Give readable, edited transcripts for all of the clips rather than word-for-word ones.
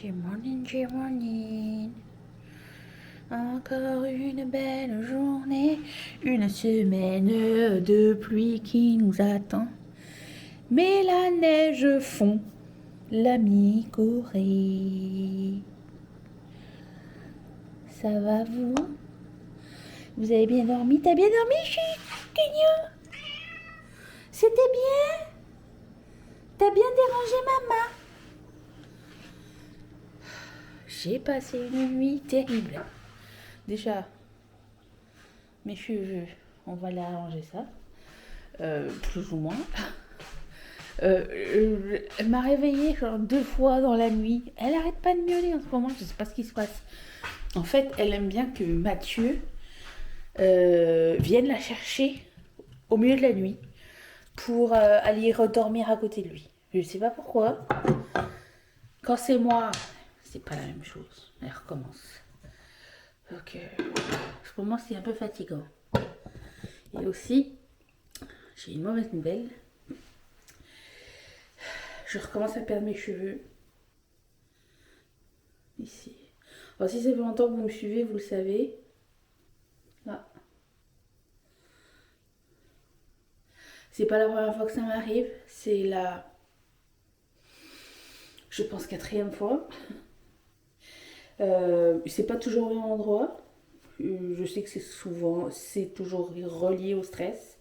J'ai morning. Encore une belle journée, une semaine de pluie qui nous attend. Mais la neige fond, l'ami Corée. Ça va vous? Vous avez bien dormi? T'as bien dormi, Chiquinho? C'était bien? T'as bien dérangé maman? J'ai passé une nuit terrible. Déjà, mes cheveux, on va les arranger ça. Plus ou moins. Elle m'a réveillée genre 2 fois dans la nuit. Elle arrête pas de miauler en ce moment, je sais pas ce qui se passe. En fait, elle aime bien que Mathieu vienne la chercher au milieu de la nuit pour aller redormir à côté de lui. Je sais pas pourquoi. Quand c'est moi, c'est pas la même chose. Elle recommence. Donc, pour moi, c'est un peu fatigant. Et aussi, j'ai une mauvaise nouvelle. Je recommence à perdre mes cheveux. Ici. Alors, si ça fait longtemps que vous me suivez, vous le savez. Là. C'est pas la première fois que ça m'arrive. C'est la, je pense, 4e fois. C'est pas toujours au même endroit. Je sais que c'est toujours relié au stress.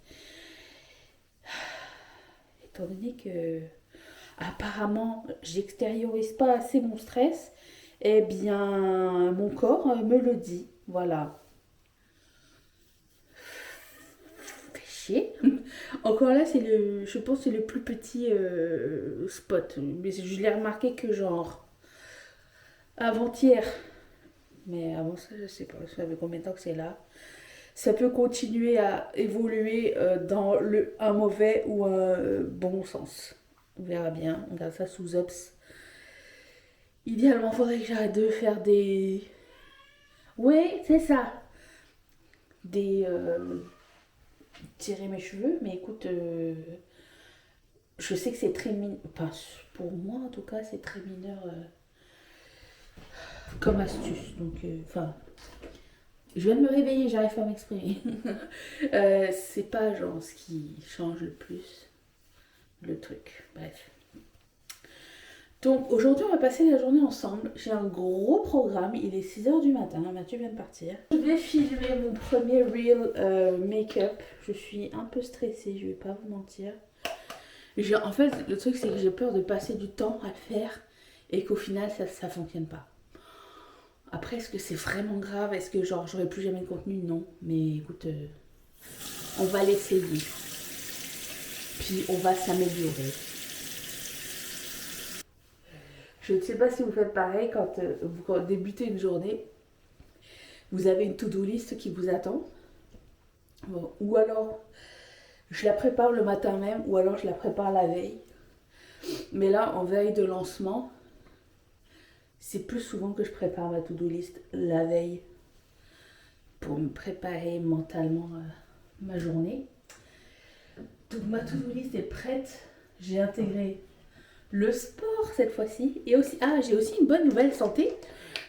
Étant donné que apparemment j'extériorise pas assez mon stress, eh bien mon corps me le dit. Voilà. Fait chier. Encore là, je pense que c'est le plus petit spot. Mais je l'ai remarqué que genre avant-hier. Mais avant ça, je sais pas, ça fait combien de temps que c'est là. Ça peut continuer à évoluer dans un mauvais ou un bon sens. On verra bien, on garde ça sous ops. Idéalement, il faudrait que j'arrête de faire des... Oui, c'est ça. Des... tirer mes cheveux, mais écoute, je sais que c'est très mineur. Enfin, pour moi en tout cas, c'est très mineur comme astuce. Donc, enfin... je viens de me réveiller, j'arrive pas à m'exprimer. C'est pas genre ce qui change le plus le truc. Bref. Donc aujourd'hui, on va passer la journée ensemble. J'ai un gros programme. Il est 6h du matin. Mathieu vient de partir. Je vais filmer mon premier reel make-up. Je suis un peu stressée, je vais pas vous mentir. En fait, le truc, c'est que j'ai peur de passer du temps à le faire et qu'au final, ça fonctionne pas. Après, est-ce que c'est vraiment grave? Est-ce que genre j'aurai plus jamais de contenu? Non. Mais écoute, on va l'essayer. Puis on va s'améliorer. Je ne sais pas si vous faites pareil quand vous débutez une journée. Vous avez une to-do list qui vous attend. Bon, ou alors, je la prépare le matin même, ou alors je la prépare la veille. Mais là, en veille de lancement, c'est plus souvent que je prépare ma to-do list la veille pour me préparer mentalement ma journée. Donc ma to-do list est prête. J'ai intégré le sport cette fois-ci. Et aussi, j'ai aussi une bonne nouvelle santé.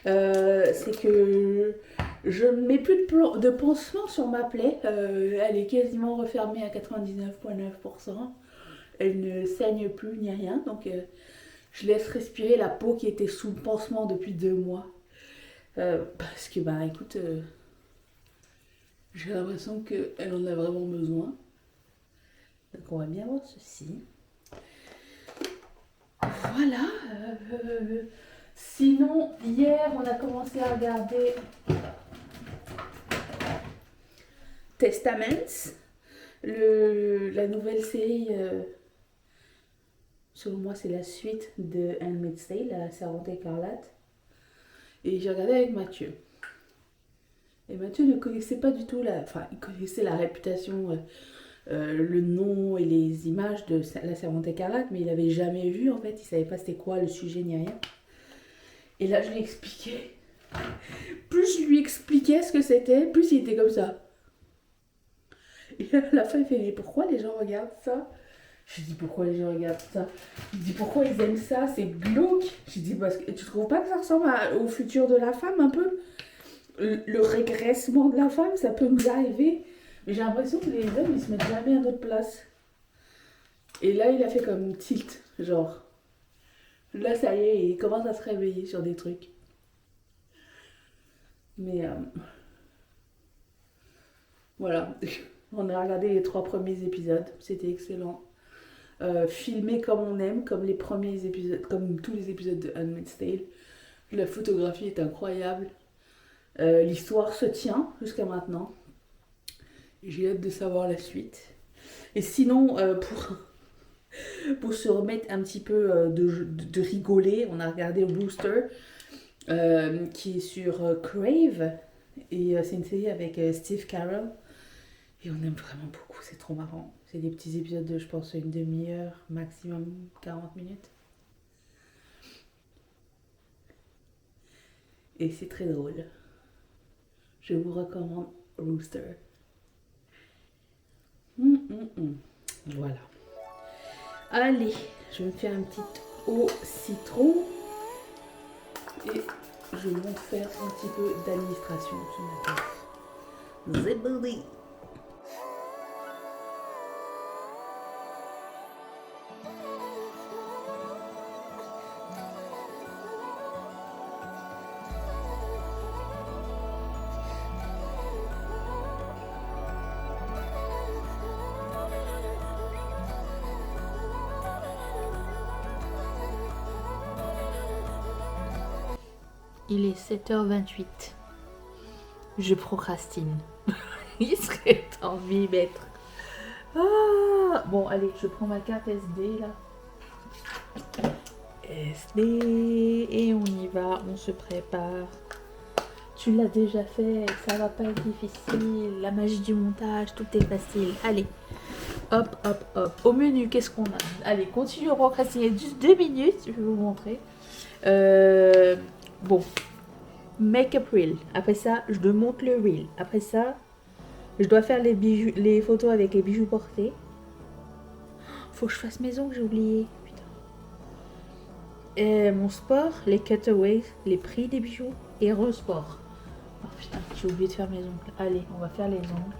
C'est que je ne mets plus de pansement sur ma plaie. Elle est quasiment refermée à 99,9%. Elle ne saigne plus ni rien. Donc je laisse respirer la peau qui était sous pansement depuis 2 mois. Parce que bah écoute, j'ai l'impression qu'elle en a vraiment besoin. Donc on va bien voir ceci. Voilà. Sinon, hier, on a commencé à regarder Testaments, la nouvelle série. Selon moi, c'est la suite de Handmaid's Tale, la Servante écarlate. Et j'ai regardé avec Mathieu. Et Mathieu ne connaissait pas du tout Enfin, il connaissait la réputation, le nom et les images de la Servante écarlate, mais il n'avait jamais vu, en fait. Il savait pas c'était quoi le sujet ni rien. Et là, je lui expliquais. Plus je lui expliquais ce que c'était, plus il était comme ça. Et à la fin, il fait, mais pourquoi les gens regardent ça? Je dis pourquoi les gens regardent ça. Je dis pourquoi ils aiment ça, c'est glauque. Je dis parce que tu trouves pas que ça ressemble au futur de la femme un peu? Le régressement de la femme, ça peut nous arriver. Mais j'ai l'impression que les hommes, ils se mettent jamais à notre place. Et là, il a fait comme tilt, genre. Là, ça y est, il commence à se réveiller sur des trucs. Mais voilà, on a regardé les 3 premiers épisodes, c'était excellent. Filmé comme on aime, comme les premiers épisodes, comme tous les épisodes de Handmaid's Tale. La photographie est incroyable. L'histoire se tient jusqu'à maintenant. J'ai hâte de savoir la suite. Et sinon, pour se remettre un petit peu de rigoler, on a regardé Rooster, qui est sur Crave. Et c'est une série avec Steve Carell. Et on aime vraiment beaucoup, c'est trop marrant. C'est des petits épisodes de, je pense, une demi-heure, maximum 40 minutes. Et c'est très drôle. Je vous recommande Rooster. Voilà. Allez, je vais me faire une petite eau citron. Et je vais vous faire un petit peu d'administration ce matin. Zébédé. Il est 7h28. Je procrastine. Il serait temps de m'y mettre. Ah, bon, allez, je prends ma carte SD là. SD. Et on y va, on se prépare. Tu l'as déjà fait, ça va pas être difficile. La magie du montage, tout est facile. Allez, hop, hop, hop. Au menu, qu'est-ce qu'on a? Allez, continue à procrastiner juste 2 minutes, je vais vous montrer. Bon, make-up reel. Après ça, je monte le reel. Après ça, je dois faire les bijoux, les photos avec les bijoux portés. Faut que je fasse mes ongles, j'ai oublié. Putain. Et mon sport, les cutaways, les prix des bijoux et resport. Oh putain, j'ai oublié de faire mes ongles. Allez, on va faire les ongles.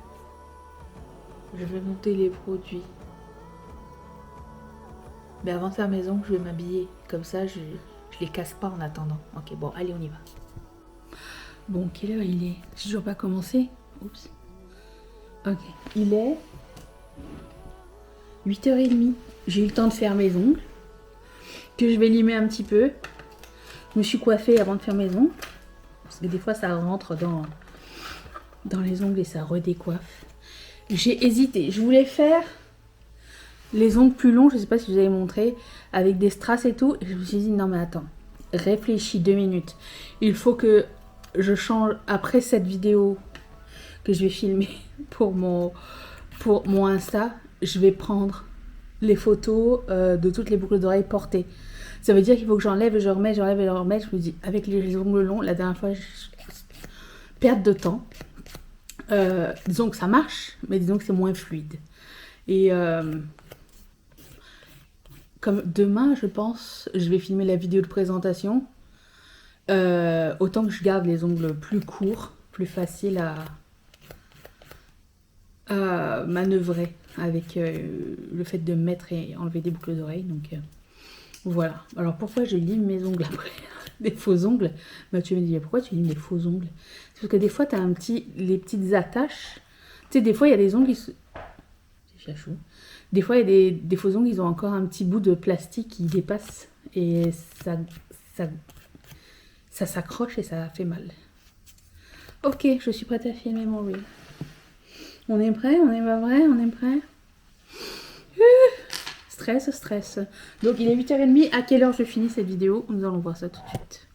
Je vais monter les produits. Mais avant de faire mes ongles, je vais m'habiller. Comme ça, je les casse pas en attendant. Ok, bon, allez, on y va. Bon, quelle heure il est? J'ai toujours pas commencé. Oups. Ok, il est 8h30. J'ai eu le temps de faire mes ongles. Que je vais limer un petit peu. Je me suis coiffée avant de faire mes ongles. Parce que des fois, ça rentre dans les ongles et ça redécoiffe. J'ai hésité. Je voulais faire les ongles plus longs. Je sais pas si je vous avais montré. Avec des strass et tout. Et je me suis dit, non mais attends. Réfléchis 2 minutes. Il faut que je change après cette vidéo que je vais filmer pour mon Insta. Je vais prendre les photos de toutes les boucles d'oreilles portées. Ça veut dire qu'il faut que j'enlève et je remets, j'enlève et je remets. Je me dis, avec les ongles longs, la dernière fois, perte de temps. Disons que ça marche, mais disons que c'est moins fluide. Et comme demain, je pense, je vais filmer la vidéo de présentation. Autant que je garde les ongles plus courts, plus faciles à manœuvrer avec le fait de mettre et enlever des boucles d'oreilles. Donc voilà. Alors pourquoi je lime mes ongles après? Des faux ongles? Bah, tu me dis, pourquoi tu limes des faux ongles? C'est parce que des fois, tu as les petites attaches. Tu sais, des fois, il y a des ongles qui se... C'est chachou. Des fois, il y a des faux ongles, ils ont encore un petit bout de plastique qui dépasse. Et ça s'accroche et ça fait mal. Ok, je suis prête à filmer mon reel. On est prêt? On est pas prêt? On est prêt? Stress. Donc il est 8h30. À quelle heure je finis cette vidéo? Nous allons voir ça tout de suite.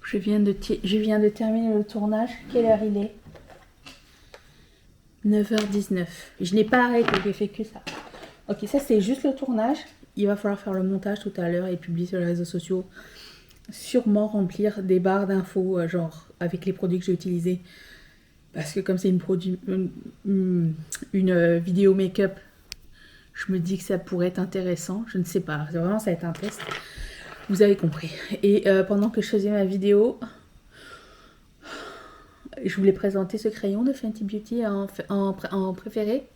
Je viens de terminer le tournage. Quelle heure il est? 9h19. Je n'ai pas arrêté, j'ai fait que ça. Ok, ça c'est juste le tournage. Il va falloir faire le montage tout à l'heure et publier sur les réseaux sociaux. Sûrement remplir des barres d'infos, genre avec les produits que j'ai utilisés. Parce que comme c'est une vidéo make-up, Je me dis que ça pourrait être intéressant. Je ne sais pas. Vraiment, ça va être un test. Vous avez compris. Et pendant que je faisais ma vidéo, je voulais présenter ce crayon de Fenty Beauty en préféré.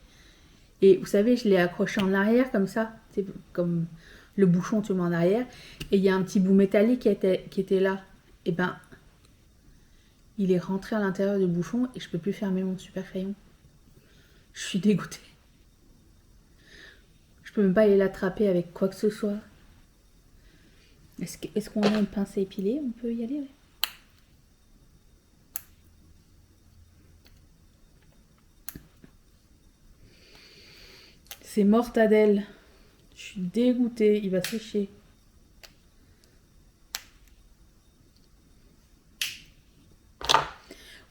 Et vous savez, je l'ai accroché en arrière comme ça. C'est comme le bouchon, tu mets en arrière. Et il y a un petit bout métallique qui était là. Et ben, il est rentré à l'intérieur du bouchon et je peux plus fermer mon super crayon. Je suis dégoûtée. Je peux même pas aller l'attraper avec quoi que ce soit. Est-ce qu'on a une pince à épiler? On peut y aller, ouais. C'est mortadelle. Je suis dégoûtée. Il va sécher.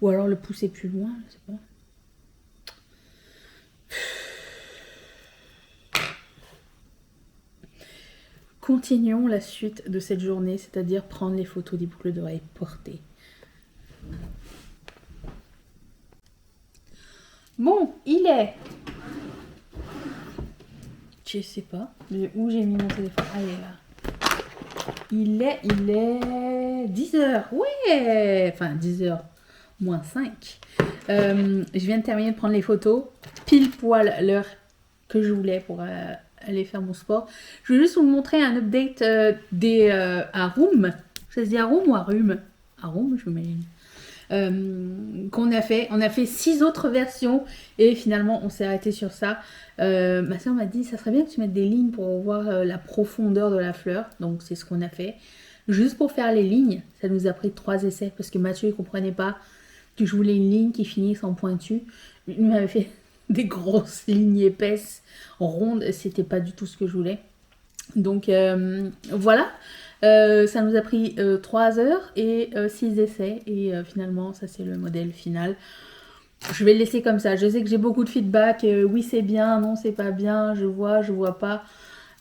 Ou alors le pousser plus loin, je sais pas. Continuons la suite de cette journée, c'est-à-dire prendre les photos des boucles d'oreilles portées. Bon, il est... Je sais pas où j'ai mis mon téléphone. Ah, il est là. Il est 10h. Ouais. Enfin, 10h moins 5. Je viens de terminer de prendre les photos. Pile poil l'heure que je voulais pour aller faire mon sport. Je vais juste vous montrer un update des Arum. Ça se dit Arum ou Arum? Arum, je m'imagine. Qu'on a fait. On a fait 6 autres versions et finalement on s'est arrêté sur ça. Ma soeur m'a dit ça serait bien que tu mettes des lignes pour voir la profondeur de la fleur. Donc c'est ce qu'on a fait. Juste pour faire les lignes, ça nous a pris 3 essais parce que Mathieu il comprenait pas que je voulais une ligne qui finisse en pointu. Il m'avait fait des grosses lignes épaisses, rondes, c'était pas du tout ce que je voulais. Donc voilà. Ça nous a pris 3 heures et 6 essais et finalement ça c'est le modèle final. Je vais le laisser comme ça. Je sais que j'ai beaucoup de feedback. Oui c'est bien, non c'est pas bien, je vois pas.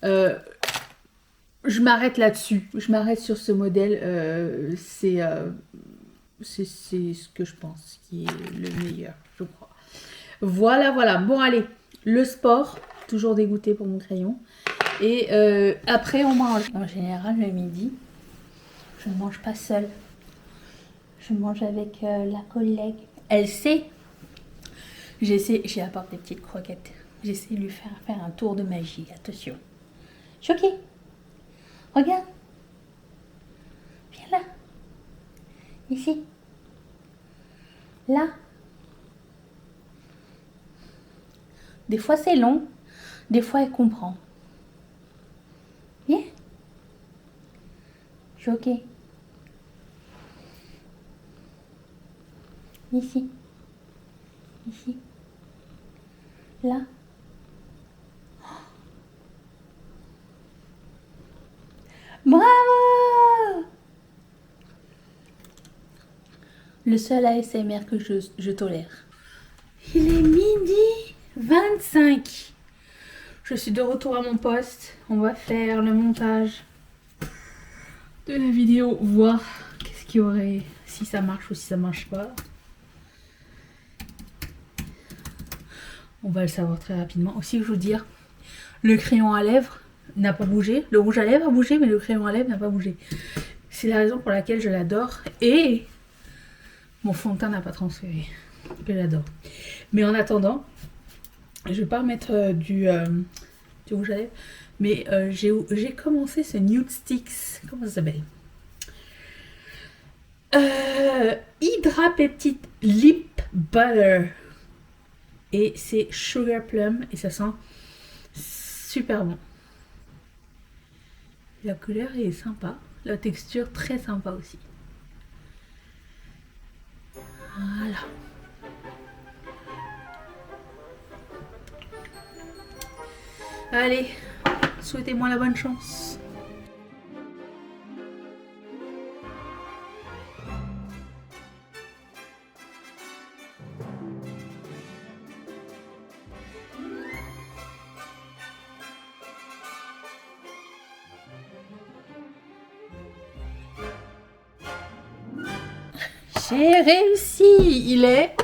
Je m'arrête là-dessus. Je m'arrête sur ce modèle. C'est ce que je pense qui est le meilleur, je crois. Voilà. Bon allez, le sport. Toujours dégoûté pour mon crayon. Et après, on mange. En général, le midi, je ne mange pas seule. Je mange avec la collègue. Elle sait. J'ai apporté des petites croquettes. J'essaie de lui faire un tour de magie. Attention. Choqué. Regarde. Viens là. Ici. Là. Des fois, c'est long. Des fois, elle comprend. Viens. Choqué. Ici. Ici. Là. Bravo! Le seul ASMR que je tolère. Il est midi 25. Je suis de retour à mon poste. On va faire le montage de la vidéo, voir qu'est-ce qu'il y aurait, si ça marche ou si ça marche pas. On va le savoir très rapidement. Aussi, je vous dire, le crayon à lèvres n'a pas bougé. Le rouge à lèvres a bougé, mais le crayon à lèvres n'a pas bougé. C'est la raison pour laquelle je l'adore. Et mon fond de teint n'a pas transféré. Je l'adore. Mais en attendant, je vais pas remettre du rouge à lèvres. Mais j'ai commencé ce Nude Sticks. Comment ça s'appelle? Hydra Peptide Lip Butter. Et c'est Sugar Plum. Et ça sent super bon. La couleur est sympa. La texture très sympa aussi. Voilà. Allez, souhaitez-moi la bonne chance. J'ai réussi. Il est...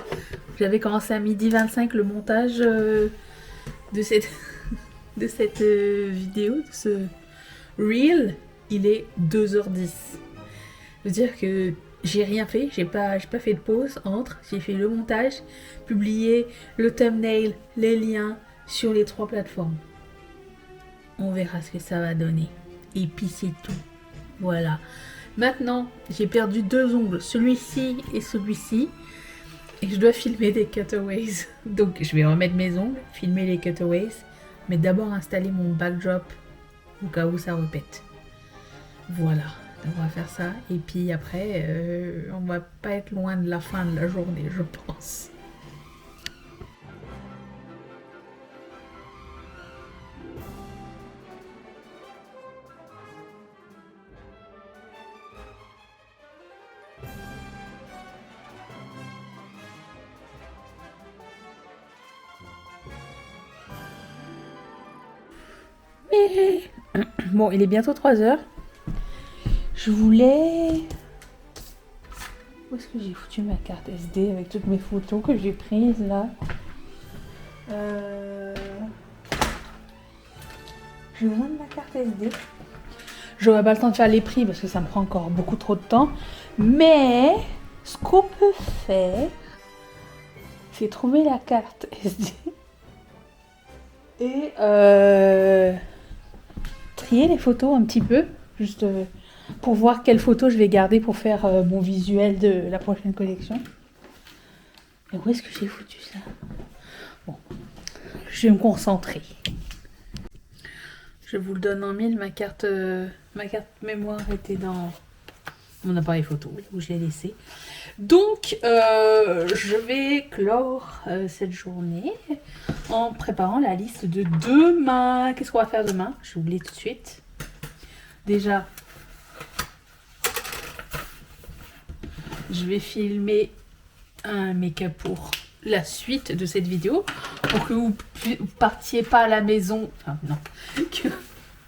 J'avais commencé à 12h25 le montage de de cette vidéo, de ce reel, il est 2h10. Je veux dire que j'ai rien fait, j'ai pas fait de pause entre, j'ai fait le montage, publié le thumbnail, les liens sur les 3 plateformes. On verra ce que ça va donner. Et puis c'est tout. Voilà. Maintenant, j'ai perdu 2 ongles, celui-ci et celui-ci. Et je dois filmer des cutaways. Donc je vais remettre mes ongles, filmer les cutaways. Mais d'abord installer mon backdrop au cas où ça répète. Voilà. Donc on va faire ça. Et puis après, on va pas être loin de la fin de la journée, je pense. Bon, il est bientôt 3h. Je voulais... Où est-ce que j'ai foutu ma carte SD avec toutes mes photos que j'ai prises là? J'ai besoin de ma carte SD. J'aurai pas le temps de faire les prix parce que ça me prend encore beaucoup trop de temps. Mais ce qu'on peut faire, c'est trouver la carte SD et trier les photos un petit peu, juste pour voir quelles photos je vais garder pour faire mon visuel de la prochaine collection. Et où est-ce que j'ai foutu ça? Bon, je vais me concentrer. Je vous le donne en mille, ma carte mémoire était dans mon appareil photo, où je l'ai laissé. Donc, je vais clore cette journée en préparant la liste de demain. Qu'est-ce qu'on va faire demain? J'ai oublié tout de suite. Déjà, je vais filmer un make-up pour la suite de cette vidéo pour que vous partiez pas à la maison. Enfin, non, que vous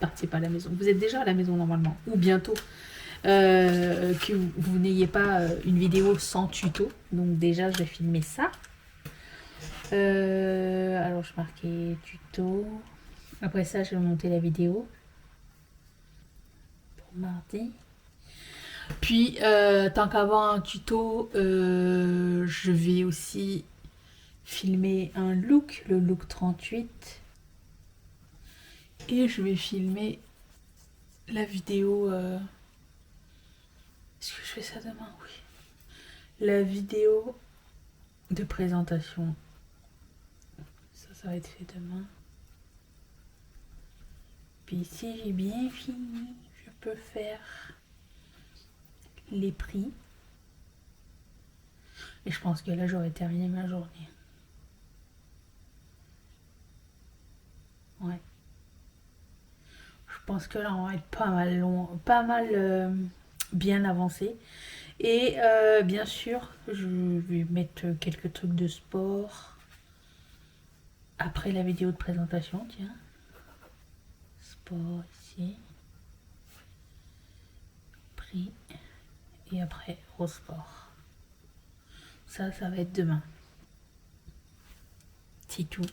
partiez pas à la maison. Vous êtes déjà à la maison normalement, ou bientôt. Que vous n'ayez pas une vidéo sans tuto. Donc déjà, je vais filmer ça. Alors, je marquais tuto. Après ça, je vais monter la vidéo pour mardi. Puis, tant qu'avoir un tuto, je vais aussi filmer un look, le look 38. Et je vais filmer la vidéo... Est-ce que je fais ça demain? Oui. La vidéo de présentation. Ça va être fait demain. Puis si j'ai bien fini, je peux faire les prix. Et je pense que là, j'aurai terminé ma journée. Ouais. Je pense que là, on va être pas mal long, pas mal bien avancé. Et bien sûr, je vais mettre quelques trucs de sport après la vidéo de présentation, tiens. Sport ici. Prix. Et après, au sport. Ça va être demain. C'est tout.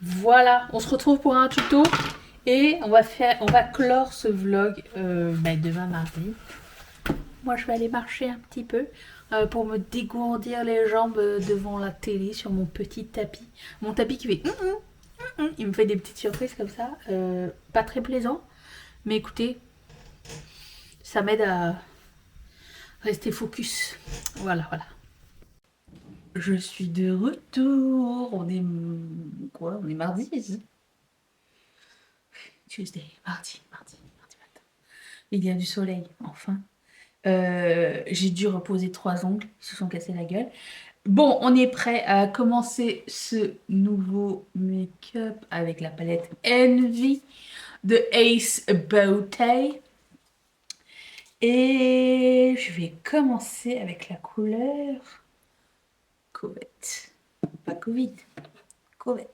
Voilà, on se retrouve pour un tuto. Et on va clore ce vlog demain mardi. Moi, je vais aller marcher un petit peu pour me dégourdir les jambes devant la télé sur mon petit tapis. Mon tapis qui fait... il me fait des petites surprises comme ça. Pas très plaisant. Mais écoutez, ça m'aide à rester focus. Voilà. Je suis de retour. On est... quoi? On est mardi. Tuesday, mardi matin. Il y a du soleil, enfin. J'ai dû reposer 3 ongles, ils se sont cassés la gueule. Bon, on est prêt à commencer ce nouveau make-up avec la palette Envy de Ace Beauté. Et je vais commencer avec la couleur Covette. Pas Covid, Covette.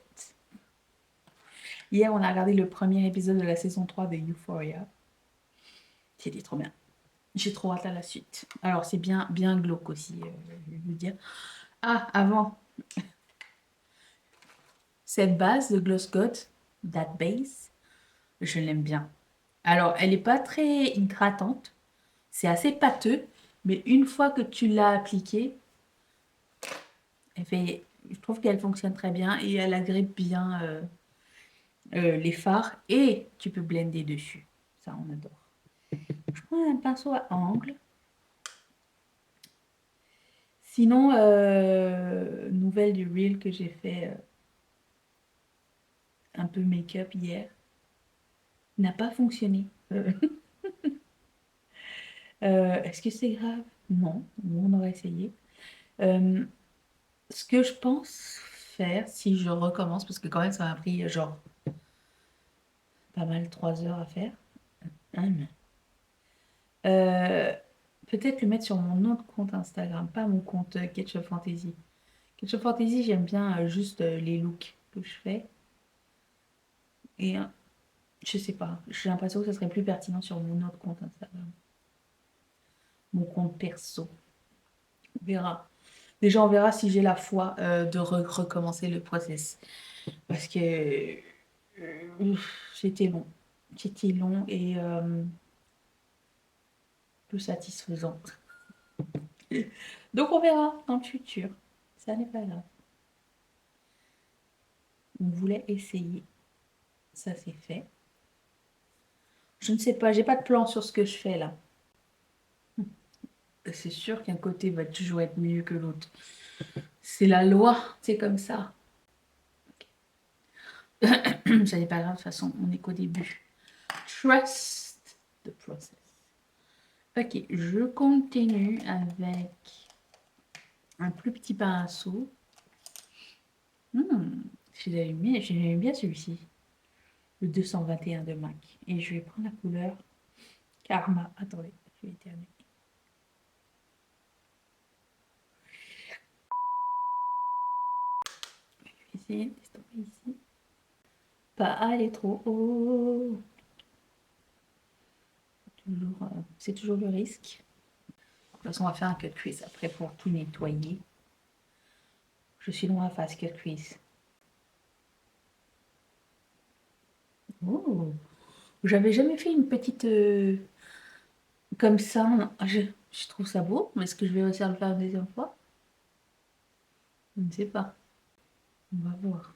Hier, on a regardé le premier épisode de la saison 3 de Euphoria. C'était trop bien. J'ai trop hâte à la suite. Alors, c'est bien glauque aussi, je veux dire. Ah, avant. Cette base de Gloss God, That Base. Je l'aime bien. Alors, elle n'est pas très hydratante. C'est assez pâteux. Mais une fois que tu l'as appliquée, je trouve qu'elle fonctionne très bien et elle agrippe bien les fards. Et tu peux blender dessus. Ça, on adore. Je prends un pinceau à angle. Sinon, nouvelle du reel que j'ai fait un peu make-up hier. N'a pas fonctionné. Est-ce que c'est grave? Non, on aurait essayé. Ce que je pense faire si je recommence, parce que quand même ça m'a pris genre pas mal 3 heures à faire. Euh, Peut-être le mettre sur mon autre compte Instagram, pas mon compte Ketchup Fantasy. Ketchup Fantasy, j'aime bien juste les looks que je fais. Et je sais pas, j'ai l'impression que ça serait plus pertinent sur mon autre compte Instagram. Mon compte perso. On verra. Déjà, on verra si j'ai la foi de recommencer le process. Parce que c'était long. C'était long et peu satisfaisant. Donc, on verra dans le futur. Ça n'est pas grave. On voulait essayer. Ça, c'est fait. Je ne sais pas, j'ai pas de plan sur ce que je fais là. C'est sûr qu'un côté va toujours être mieux que l'autre. C'est la loi, c'est comme ça. Ça n'est pas grave, de toute façon, on n'est qu'au début. Trust the process. Ok, je continue avec un plus petit pinceau. J'aime bien celui-ci. Le 221 de MAC. Et je vais prendre la couleur Karma. Attendez, je vais éternuer. Je vais essayer d'estomper ici. Pas aller trop haut. C'est toujours le risque. De toute façon, on va faire un cut crease après pour tout nettoyer. Je suis loin face cut crease. Oh, j'avais jamais fait une petite comme ça. Je trouve ça beau, mais est-ce que je vais réussir à le faire une deuxième fois? Je ne sais pas. On va voir.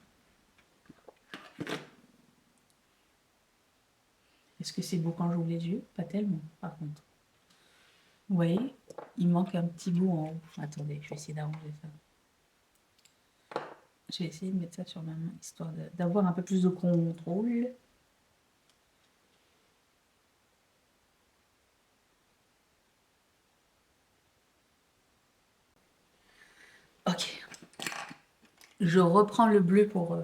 Est-ce que c'est beau quand j'ouvre les yeux? Pas tellement, par contre. Vous voyez, il manque un petit bout en haut. Attendez, je vais essayer d'arranger ça. Je vais essayer de mettre ça sur ma main, histoire d'avoir un peu plus de contrôle. Ok. Je reprends le bleu pour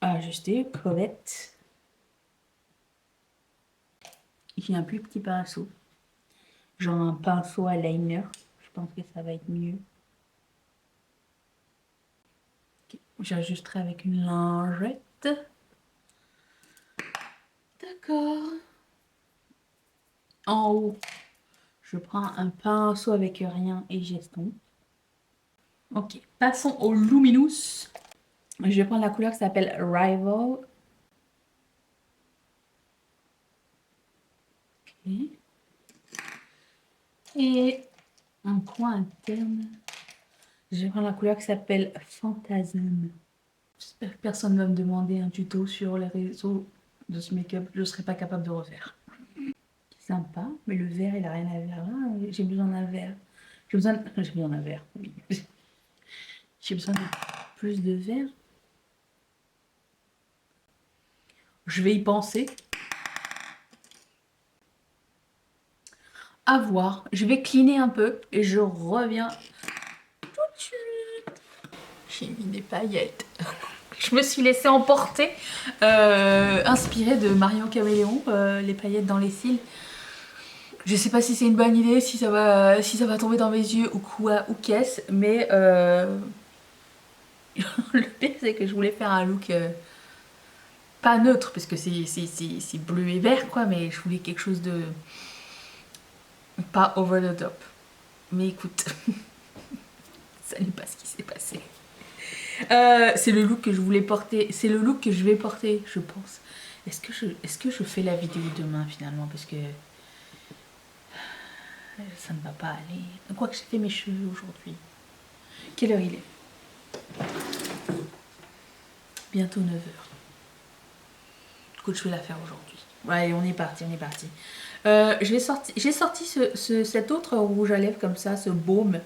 ajuster. Colette. J'ai un plus petit pinceau. Genre un pinceau à liner. Je pense que ça va être mieux. Okay. J'ajusterai avec une lingette. D'accord. En haut, je prends un pinceau avec rien et j'estompe. Ok, passons au Luminous. Je vais prendre la couleur qui s'appelle Rival. Ok. Et un coin interne. Je vais prendre la couleur qui s'appelle Phantasm. J'espère que personne ne va me demander un tuto sur les réseaux de ce make-up. Je ne serai pas capable de refaire. Sympa, mais le vert, il n'a rien à voir. Ah, j'ai besoin d'un vert. J'ai besoin d'un vert, oui. J'ai besoin de plus de vert. Je vais y penser. À voir. Je vais cleaner un peu et je reviens tout de suite. J'ai mis des paillettes. Je me suis laissée emporter, inspirée de Marion Caméléon, les paillettes dans les cils. Je sais pas si c'est une bonne idée, si ça va tomber dans mes yeux ou quoi ou qu'est-ce, mais le pire c'est que je voulais faire un look pas neutre parce que c'est bleu et vert quoi, mais je voulais quelque chose de pas over the top. Mais écoute, ça n'est pas ce qui s'est passé. C'est le look que je voulais porter. C'est le look que je vais porter, je pense. Est-ce que je fais la vidéo demain finalement? Parce que ça ne va pas aller. Quoique j'ai fait mes cheveux aujourd'hui. Quelle heure il est? Bientôt 9 h. Écoute, je vais la faire aujourd'hui. Allez, on est parti, on est parti. J'ai sorti cet autre rouge à lèvres comme ça, ce baume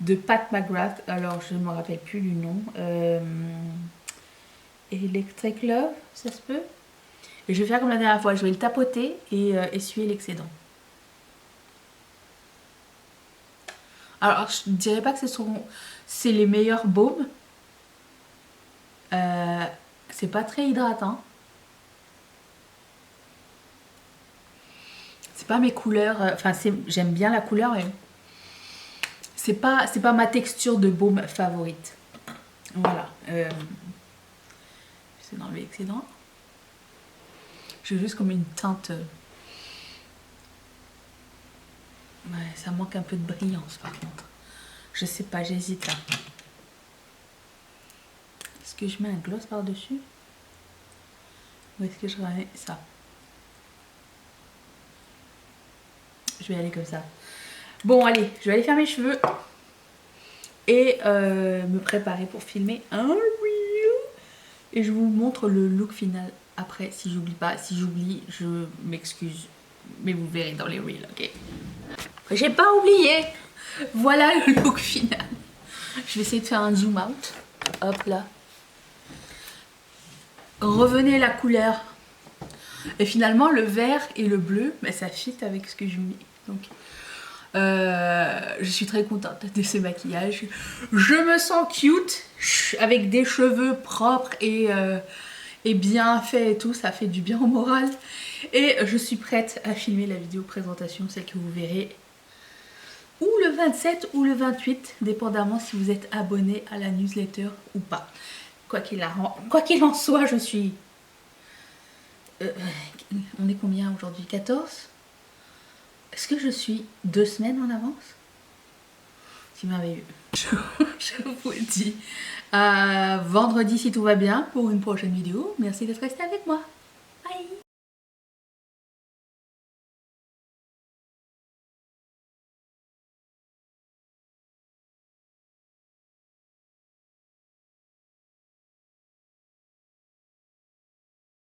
de Pat McGrath. Alors, je ne me rappelle plus du nom. Electric Love, ça se peut? Et je vais faire comme la dernière fois. Je vais le tapoter et essuyer l'excédent. Alors, je ne dirais pas que c'est les meilleurs baumes. C'est pas très hydratant. C'est pas mes couleurs. Enfin, j'aime bien la couleur, mais c'est pas ma texture de baume favorite. Voilà. J'essaie d'enlever l'excédent. J'ai juste comme une teinte. Ouais, ça manque un peu de brillance par contre. Je sais pas, j'hésite là. Est-ce que je mets un gloss par-dessus? Ou est-ce que je remets ça? Je vais aller comme ça. Bon, allez, je vais aller faire mes cheveux. Et me préparer pour filmer un reel. Et je vous montre le look final après, si j'oublie pas. Si j'oublie, je m'excuse. Mais vous verrez dans les reels, ok? J'ai pas oublié. Voilà le look final. Je vais essayer de faire un zoom out. Hop là. Revenez la couleur. Et finalement, le vert et le bleu, bah, ça fit avec ce que je mets. Donc, je suis très contente de ce maquillage. Je me sens cute avec des cheveux propres et bien faits et tout. Ça fait du bien au moral. Et je suis prête à filmer la vidéo présentation, celle que vous verrez ou le 27 ou le 28, dépendamment si vous êtes abonné à la newsletter ou pas. Quoi qu'il en soit, je suis... on est combien aujourd'hui? 14? Est-ce que je suis 2 semaines en avance? C'est merveilleux. Je vous dis vendredi si tout va bien pour une prochaine vidéo. Merci d'être resté avec moi. Bye.